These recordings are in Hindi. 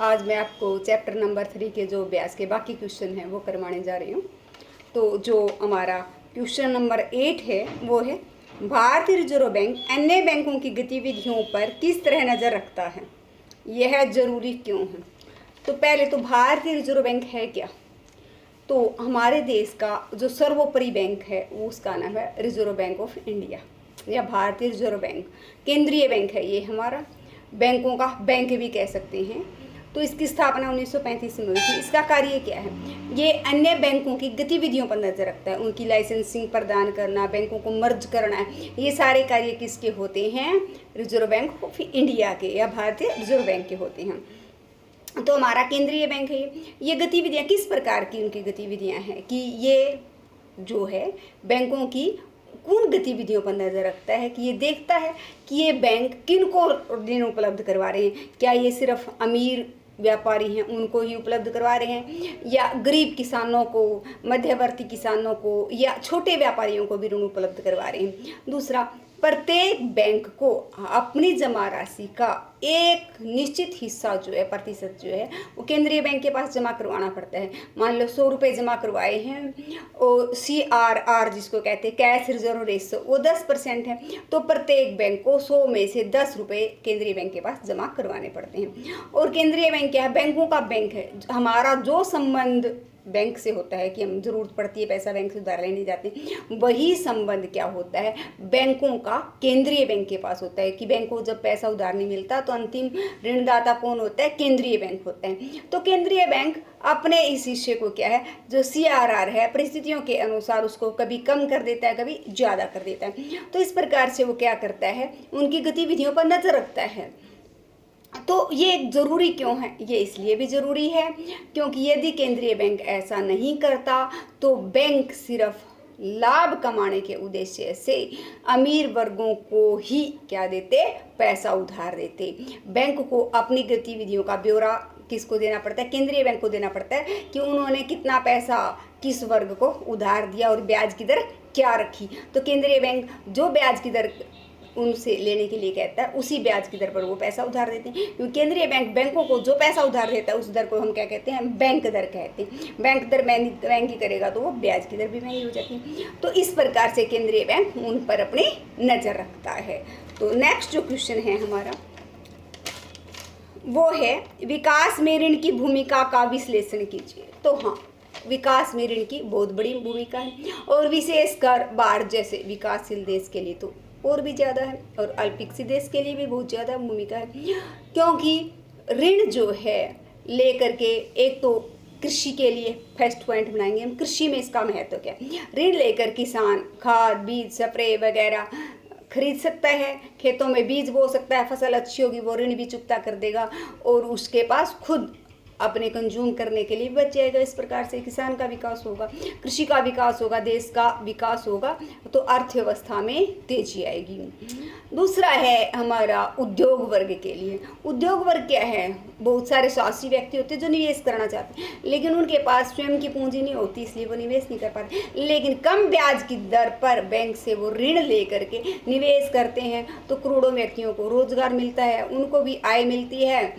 आज मैं आपको चैप्टर नंबर 3 के जो ब्याज के बाकी क्वेश्चन हैं वो करवाने जा रही हूँ। तो जो हमारा क्वेश्चन नंबर 8 है वो है, भारतीय रिजर्व बैंक अन्य बैंकों की गतिविधियों पर किस तरह नज़र रखता है, यह जरूरी क्यों है। तो पहले तो भारतीय रिजर्व बैंक है क्या। तो हमारे देश का जो सर्वोपरि बैंक है वो उसका नाम है रिजर्व बैंक ऑफ इंडिया या भारतीय रिजर्व बैंक। केंद्रीय बैंक है ये हमारा, बैंकों का बैंक भी कह सकते हैं। तो इसकी स्थापना 1935 में हुई थी। इसका कार्य क्या है, ये अन्य बैंकों की गतिविधियों पर नजर रखता है, उनकी लाइसेंसिंग प्रदान करना, बैंकों को मर्ज करना है, ये सारे कार्य किसके होते हैं, रिजर्व बैंक ऑफ इंडिया के या भारतीय रिजर्व बैंक के होते हैं। तो हमारा केंद्रीय बैंक है ये गतिविधियाँ किस प्रकार की उनकी गतिविधियाँ हैं कि ये जो है बैंकों की उन गतिविधियों पर नज़र रखता है कि ये देखता है कि ये बैंक किन को ऋण उपलब्ध करवा रहे हैं, क्या ये सिर्फ अमीर व्यापारी हैं उनको ही उपलब्ध करवा रहे हैं या गरीब किसानों को, मध्यवर्ती किसानों को या छोटे व्यापारियों को भी ऋण उपलब्ध करवा रहे हैं। दूसरा, प्रत्येक बैंक को अपनी जमा राशि का एक निश्चित हिस्सा जो है, प्रतिशत जो है वो केंद्रीय बैंक के पास जमा करवाना पड़ता है। मान लो 100 रुपये जमा करवाए हैं और CRR जिसको कहते हैं कैश रिजर्व रेशो वो 10% है, तो प्रत्येक बैंक को 100 में से 10 रुपये केंद्रीय बैंक के पास जमा करवाने पड़ते हैं। और केंद्रीय बैंक क्या है, बैंकों का बैंक है। हमारा जो संबंध बैंक से होता है कि हम जरूरत पड़ती है पैसा बैंक से उधार लेने जाते हैं, वही संबंध क्या होता है, बैंकों का केंद्रीय बैंक के पास होता है कि बैंक को जब पैसा उधार नहीं मिलता तो अंतिम ऋणदाता कौन होता है, केंद्रीय बैंक होता है। तो केंद्रीय बैंक अपने इस हिस्से को क्या है, जो CRR है, परिस्थितियों के अनुसार उसको कभी कम कर देता है, कभी ज़्यादा कर देता है। तो इस प्रकार से वो क्या करता है, उनकी गतिविधियों पर नजर रखता है। तो ये ज़रूरी क्यों है, ये इसलिए भी ज़रूरी है क्योंकि यदि केंद्रीय बैंक ऐसा नहीं करता तो बैंक सिर्फ लाभ कमाने के उद्देश्य से अमीर वर्गों को ही क्या देते, पैसा उधार देते। बैंक को अपनी गतिविधियों का ब्यौरा किसको देना पड़ता है, केंद्रीय बैंक को देना पड़ता है कि उन्होंने कितना पैसा किस वर्ग को उधार दिया और ब्याज की दर क्या रखी। तो केंद्रीय बैंक जो ब्याज की दर उनसे लेने के लिए कहता है उसी ब्याज की दर पर वो पैसा उधार देते हैं। क्योंकि केंद्रीय बैंक बैंकों को जो पैसा उधार देता है उस दर को हम क्या कहते हैं, बैंक दर कहते हैं। बैंक दर महंगी करेगा तो वो ब्याज की दर भी महंगी हो जाती है। तो इस प्रकार से केंद्रीय बैंक उन पर अपनी नज़र रखता है। तो नेक्स्ट जो क्वेश्चन है हमारा वो है, विकास में ऋण की भूमिका का विश्लेषण कीजिए। तो हाँ, विकास में ऋण की बहुत बड़ी भूमिका है और विशेषकर भारत जैसे विकासशील देश के लिए तो और भी ज़्यादा है और अल्पविकसित देश के लिए भी बहुत ज़्यादा भूमिका है। क्योंकि ऋण जो है लेकर के, एक तो कृषि के लिए फर्स्ट पॉइंट बनाएंगे हम, कृषि में इसका महत्व क्या है। ऋण लेकर किसान खाद बीज स्प्रे वगैरह खरीद सकता है, खेतों में बीज बो सकता है, फसल अच्छी होगी वो ऋण भी चुकता कर देगा और उसके पास खुद अपने कंज्यूम करने के लिए बच जाएगा। इस प्रकार से किसान का विकास होगा, कृषि का विकास होगा, देश का विकास होगा, तो अर्थव्यवस्था में तेजी आएगी। दूसरा है हमारा उद्योग वर्ग के लिए। उद्योग वर्ग क्या है, बहुत सारे साहसी व्यक्ति होते हैं जो निवेश करना चाहते हैं लेकिन उनके पास स्वयं की पूंजी नहीं होती, इसलिए वो निवेश नहीं कर पाते। लेकिन कम ब्याज की दर पर बैंक से वो ऋण ले करके निवेश करते हैं तो करोड़ों व्यक्तियों को रोजगार मिलता है, उनको भी आय मिलती है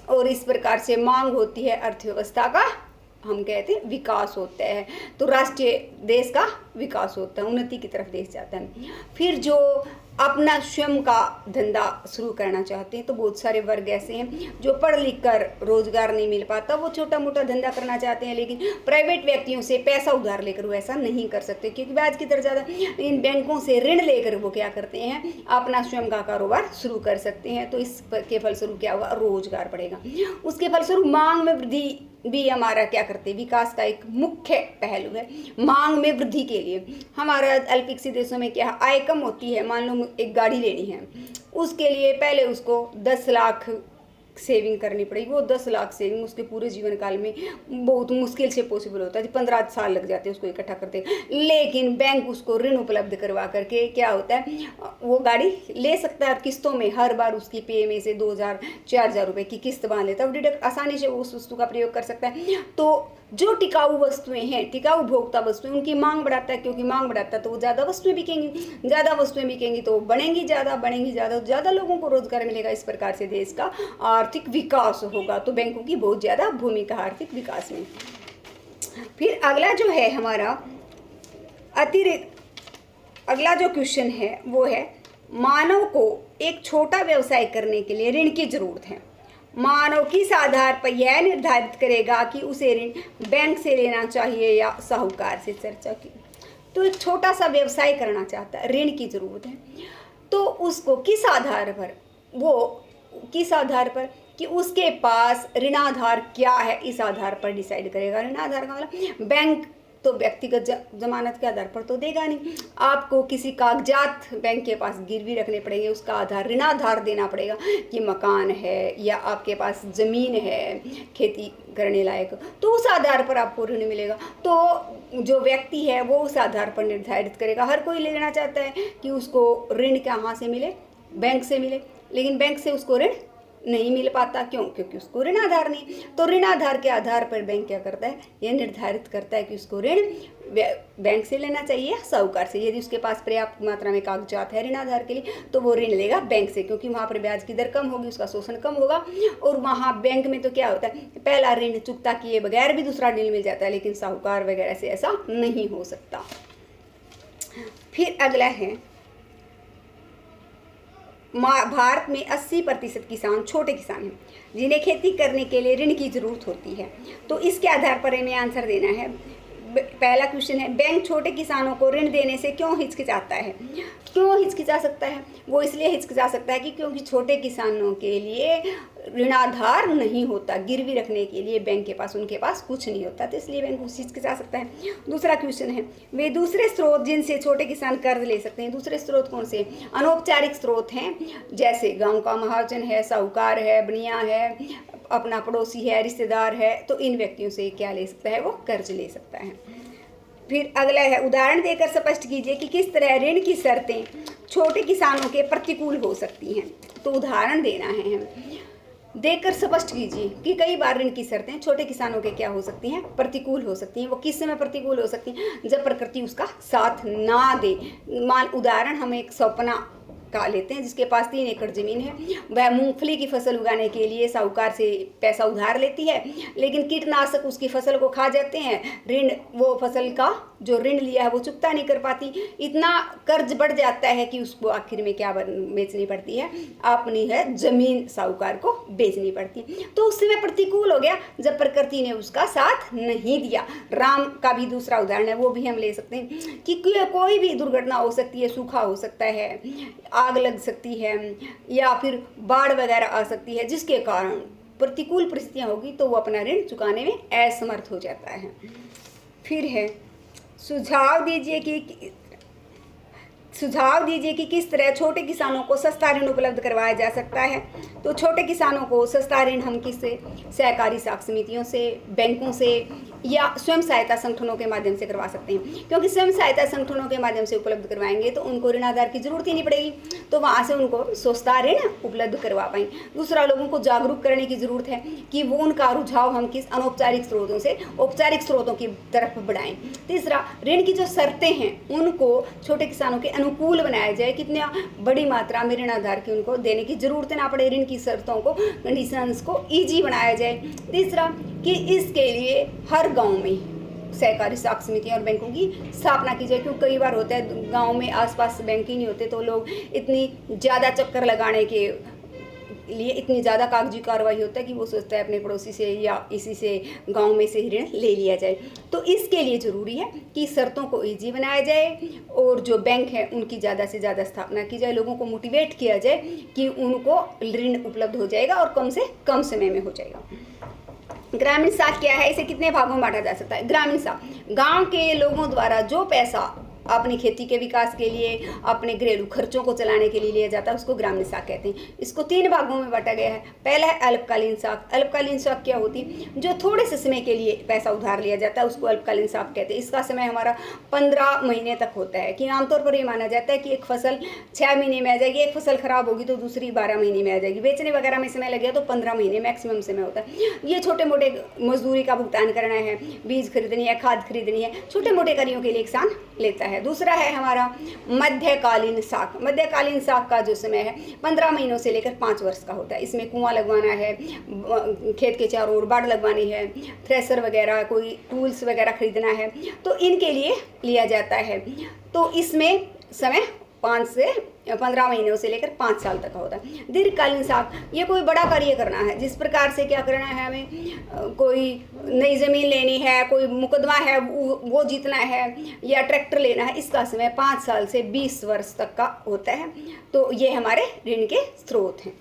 और इस प्रकार से मांग होती है, अर्थव्यवस्था का हम कहते हैं विकास होता है। तो राष्ट्रीय देश का विकास होता है, उन्नति की तरफ देश जाता है। फिर जो अपना स्वयं का धंधा शुरू करना चाहते हैं तो बहुत सारे वर्ग ऐसे हैं जो पढ़ लिख कर रोजगार नहीं मिल पाता, वो छोटा मोटा धंधा करना चाहते हैं लेकिन प्राइवेट व्यक्तियों से पैसा उधार लेकर वो ऐसा नहीं कर सकते क्योंकि ब्याज की दर ज़्यादा। इन बैंकों से ऋण लेकर वो क्या करते हैं, अपना स्वयं का कारोबार शुरू कर सकते हैं। तो इसके फलस्वरूप क्या होगा, रोजगार बढ़ेगा। उसके फलस्वरूप मांग में वृद्धि भी हमारा क्या करते हैं, विकास का एक मुख्य पहलू है। मांग में वृद्धि के लिए हमारा अल्पविकसित देशों में क्या आय कम होती है, मान लो एक गाड़ी लेनी है, उसके लिए पहले उसको 10 लाख सेविंग करनी पड़ेगी। वो 10 लाख सेविंग उसके पूरे जीवन काल में बहुत मुश्किल से पॉसिबल होता है, 15 साल लग जाते हैं उसको इकट्ठा करते। लेकिन बैंक उसको ऋण उपलब्ध करवा करके क्या होता है, वो गाड़ी ले सकता है और किस्तों में हर बार उसकी पे में से 2000-4000 रुपये की किस्त बांध लेता है और डिडक्ट आसानी से उस वस्तु का प्रयोग कर सकता है। तो जो टिकाऊ वस्तुएं हैं, टिकाऊ उपभोक्ता वस्तुएं, उनकी मांग बढ़ाता है, क्योंकि मांग बढ़ाता है तो वो ज़्यादा वस्तुएं बिकेंगी, ज़्यादा वस्तुएं बिकेंगी तो बढ़ेंगी ज़्यादा, बढ़ेंगी ज़्यादा, ज़्यादा लोगों को रोजगार मिलेगा। इस प्रकार से देश का आर्थिक विकास होगा। तो बैंकों की बहुत ज़्यादा भूमिका आर्थिक विकास में। फिर अगला जो है हमारा अगला जो क्वेश्चन है वो है, मानव को एक छोटा व्यवसाय करने के लिए ऋण की जरूरत है। मानव किस आधार पर यह निर्धारित करेगा कि उसे ऋण बैंक से लेना चाहिए या साहूकार से? चर्चा की। तो एक छोटा सा व्यवसाय करना चाहता है, ऋण की जरूरत है, तो उसको किस आधार पर कि उसके पास ऋणाधार क्या है, इस आधार पर डिसाइड करेगा। ऋणाधार का मतलब बैंक तो व्यक्तिगत जमानत के आधार पर तो देगा नहीं, आपको किसी कागजात बैंक के पास गिरवी रखने पड़ेंगे, उसका आधार ऋणाधार देना पड़ेगा कि मकान है या आपके पास ज़मीन है खेती करने लायक, तो उस आधार पर आपको ऋण मिलेगा। तो जो व्यक्ति है वो उस आधार पर निर्धारित करेगा। हर कोई लेना चाहता है कि उसको ऋण कहाँ से मिले, बैंक से मिले, लेकिन बैंक से उसको ऋण नहीं मिल पाता। क्यों? क्योंकि उसको ऋण आधार नहीं। तो ऋण आधार के आधार पर बैंक क्या करता है, यह निर्धारित करता है कि उसको ऋण बैंक से लेना चाहिए या साहूकार से। यदि उसके पास पर्याप्त मात्रा में कागजात है ऋण आधार के लिए तो वो ऋण लेगा बैंक से, क्योंकि वहाँ पर ब्याज की दर कम होगी, उसका शोषण कम होगा। और वहाँ बैंक में तो क्या होता है, पहला ऋण चुकता किए बगैर भी दूसरा ऋण मिल जाता है, लेकिन साहूकार वगैरह से ऐसा नहीं हो सकता। फिर अगला है, भारत में 80% किसान छोटे किसान हैं जिन्हें खेती करने के लिए ऋण की जरूरत होती है। तो इसके आधार पर हमें आंसर देना है। पहला क्वेश्चन है, बैंक छोटे किसानों को ऋण देने से क्यों हिचकिचाता है? क्यों हिचकिचा सकता है? वो इसलिए हिचकिचा सकता है कि क्योंकि छोटे किसानों के लिए ऋणाधार नहीं होता, गिरवी रखने के लिए बैंक के पास उनके पास कुछ नहीं होता, तो इसलिए बैंक हिचकिचा सकता है। दूसरा क्वेश्चन है, वे दूसरे स्रोत जिनसे छोटे किसान कर्ज ले सकते हैं। दूसरे स्रोत कौन से? अनौपचारिक स्रोत हैं, जैसे गाँव का महाजन है, साहूकार है, बनिया है, अपना पड़ोसी है, रिश्तेदार है, तो इन व्यक्तियों से क्या ले सकता है, वो कर्ज ले सकता है। फिर अगला है, उदाहरण देकर स्पष्ट कीजिए कि किस तरह ऋण की शर्तें छोटे किसानों के प्रतिकूल हो सकती हैं। तो उदाहरण देना है, हम देकर स्पष्ट कीजिए कि कई बार ऋण की शर्तें छोटे किसानों के क्या हो सकती हैं, प्रतिकूल हो सकती हैं। वो किस समय प्रतिकूल हो सकती हैं? जब प्रकृति उसका साथ ना दे। उदाहरण हम एक सौपना का लेते हैं जिसके पास 3 एकड़ ज़मीन है, वह मूंगफली की फसल उगाने के लिए साहूकार से पैसा उधार लेती है, लेकिन कीटनाशक उसकी फसल को खा जाते हैं, वो फसल का जो ऋण लिया है वो चुकता नहीं कर पाती, इतना कर्ज बढ़ जाता है कि उसको आखिर में क्या बेचनी पड़ती है, अपनी है ज़मीन साहूकार को बेचनी पड़ती है। तो उस समय प्रतिकूल हो गया जब प्रकृति ने उसका साथ नहीं दिया। राम का भी दूसरा उदाहरण है, वो भी हम ले सकते हैं कि कोई भी दुर्घटना हो सकती है, सूखा हो सकता है, आग लग सकती है या फिर बाढ़ वगैरह आ सकती है, जिसके कारण प्रतिकूल परिस्थितियां होगी तो वो अपना ऋण चुकाने में असमर्थ हो जाता है। फिर है, सुझाव दीजिए कि किस तरह छोटे किसानों को सस्ता ऋण उपलब्ध करवाया जा सकता है। तो छोटे किसानों को सस्ता ऋण हम किससे? सहकारी साख समितियों से, बैंकों से या स्वयं सहायता संगठनों के माध्यम से करवा सकते हैं, क्योंकि स्वयं सहायता संगठनों के माध्यम से उपलब्ध करवाएंगे तो उनको ऋण आधार की जरूरत ही नहीं पड़ेगी, तो वहाँ से उनको सस्ता ऋण उपलब्ध करवा पाएंगे। दूसरा, लोगों को जागरूक करने की जरूरत है कि वो उनका रुझाव हम किस अनौपचारिक स्रोतों से औपचारिक स्रोतों की तरफ बढ़ाएं। तीसरा, ऋण की जो शर्तें हैं उनको छोटे किसानों के अनुकूल बनाया जाए, कितनी बड़ी मात्रा में ऋण आधार की उनको देने की जरूरत ना पड़े, ऋण की शर्तों को, कंडीशंस को ईजी बनाया जाए। तीसरा, कि इसके लिए हर गांव में सहकारी साख समितियों और बैंकों की स्थापना की जाए, क्योंकि कई बार होता है गांव में आसपास बैंक ही नहीं होते, तो लोग इतनी ज़्यादा चक्कर लगाने के लिए इतनी ज़्यादा कागजी कार्रवाई होता है कि वो सोचता है अपने पड़ोसी से या इसी से गांव में से ही ऋण ले लिया जाए। तो इसके लिए ज़रूरी है कि शर्तों को ईजी बनाया जाए और जो बैंक है उनकी ज़्यादा से ज़्यादा स्थापना की जाए, लोगों को मोटिवेट किया जाए कि उनको ऋण उपलब्ध हो जाएगा और कम से कम समय में हो जाएगा। ग्रामीण साख क्या है? इसे कितने भागों में बांटा जा सकता है? ग्रामीण साख गांव के लोगों द्वारा जो पैसा अपनी खेती के विकास के लिए, अपने घरेलू खर्चों को चलाने के लिए लिया जाता है उसको ग्रामीण साख कहते हैं। इसको 3 भागों में बांटा गया है। पहला है अल्पकालीन साख। अल्पकालीन साख क्या होती है? जो थोड़े से समय के लिए पैसा उधार लिया जाता है उसको अल्पकालीन साख कहते हैं। इसका समय हमारा 15 महीने तक होता है, कि आमतौर पर ये माना जाता है कि एक फसल 6 महीने में आ जाएगी, एक फसल खराब होगी तो दूसरी 12 महीने में आ जाएगी, बेचने वगैरह में समय लगेगा तो 15 महीने मैक्सिमम समय होता है। ये छोटे मोटे मजदूरी का भुगतान करना है, बीज खरीदनी है, खाद खरीदनी है, छोटे मोटे कार्यों के लिए किसान लेता है। है। दूसरा है हमारा मध्यकालीन साख। मध्यकालीन साख का जो समय है 15 महीनों से लेकर 5 वर्ष का होता है। इसमें कुआं लगवाना है, खेत के चारों ओर बाड़ लगवानी है, थ्रेसर वगैरह, कोई टूल्स वगैरह खरीदना है, तो इनके लिए लिया जाता है। तो इसमें समय 5 से 15 महीनों से लेकर 5 साल तक का होता है। दीर्घकालीन साख, ये कोई बड़ा कार्य करना है, जिस प्रकार से क्या करना है हमें, कोई नई ज़मीन लेनी है, कोई मुकदमा है वो जीतना है, या ट्रैक्टर लेना है, इसका समय 5 साल से 20 वर्ष तक का होता है। तो ये हमारे ऋण के स्रोत हैं।